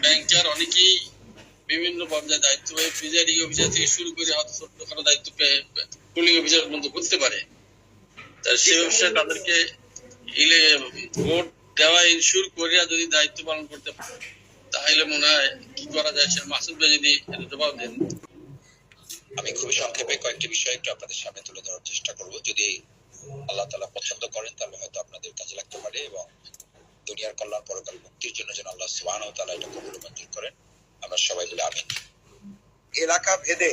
ব্যাংকার অনেকেই বিভিন্ন পর্যায়ে দায়িত্ব পেয়ে প্রিজাইডিং অফিসার থেকে শুরু করে হয়তো ছোটখাটো দায়িত্ব পেয়ে পুলিং অফিসার পর্যন্ত করতে পারে। তার সে ব্যবসায় তাদেরকে ভোট দেওয়া ইনশিওর করিয়া যদি দায়িত্ব পালন করতে পারে তাহলে মনে হয় কি করা যায়, সে মাসুদ ভাই যদি জবাব দেন। আমি খুবই সংক্ষেপে কয়েকটি বিষয় একটু আপনাদের সামনে তুলে ধরার চেষ্টা করব। যদি আল্লাহ তাআলা পছন্দ করেন তাহলে হয়তো আপনাদের কাজে লাগতে পারে এবং দুনিয়ার কল্যাণ পরকাল মুক্তির জন্য যেন আল্লাহ সুবহানাহু ওয়া তাআলা এটা কবুল মঞ্জুর করেন। আমরা সবাই বলি আমিন। এলাকা ভেদে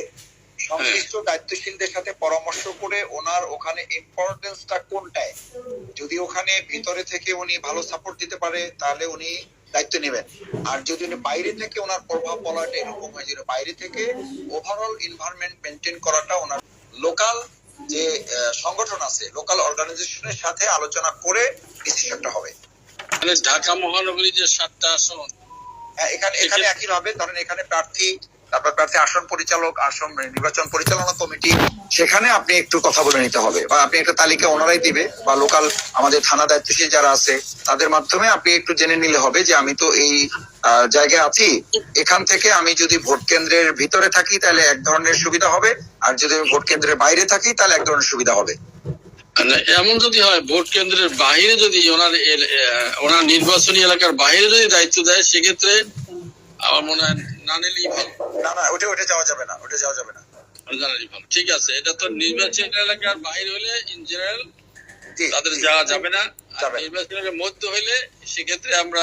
সংশ্লিষ্ট দায়িত্বশীলদের সাথে পরামর্শ করে ওনার ওখানে ইম্পর্টেন্সটা কোনটায়, যদি ওখানে ভিতরে থেকে উনি ভালো সাপোর্ট দিতে পারে তাহলে উনি দায়িত্ব নেবেন। আর যদি উনি বাইরে থেকে ওনার প্রভাব বলাটা এরকম হয় যে বাইরে থেকে ওভারঅল এনভায়রনমেন্ট মেনটেন করাটা ওনার লোকাল যে সংগঠন আছে, লোকাল অর্গানাইজেশনের সাথে আলোচনা করে ডিসিশনটা হবে। মানে ঢাকা মহানগরী যে 7টা আসন, এখানে একই ভাবে ধরেন এখানে প্রার্থী, তারপর প্রার্থী আসন পরিচালক, আসন নির্বাচন পরিচালনা কমিটি, সেখানে আপনি একটু কথা বলে নিতে হবে বা আপনি একটা তালিকা ওনারাই দিবে বা লোকাল আমাদের থানা দায়িত্বশীল যারা আছে তাদের মাধ্যমে আপনি একটু জেনে নিলে হবে যে আমি তো এই জায়গায় আছি, এখান থেকে আমি যদি ভোট কেন্দ্রের ভিতরে থাকি তাহলে এক ধরনের সুবিধা হবে, আর যদি আমি ভোট কেন্দ্রের বাইরে থাকি তাহলে এক ধরনের সুবিধা হবে। এমন যদি হয় ভোট কেন্দ্রের বাহিরে যদি ওনার নির্বাচনী এলাকার বাহিরে যদি দায়িত্ব দেয় সেক্ষেত্রে আমার মনে হয় না নিলেই ভালো। না ওটা যাওয়া যাবে না, ওটা যাওয়া যাবে না, জানালেই ভালো। ঠিক আছে, এটা তো নির্বাচনী এলাকার বাহির হলে ইন জেনারেল তাদের যাওয়া যাবে না। নির্বাচনী এলাকার মধ্যে হইলে সেক্ষেত্রে আমরা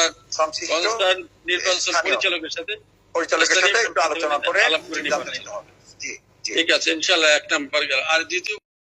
নির্বাচন পরিচালকের সাথে একটু আলোচনা করে ঠিক আছে, ইনশাল্লাহ 1 নাম্বার গেল। আর দ্বিতীয়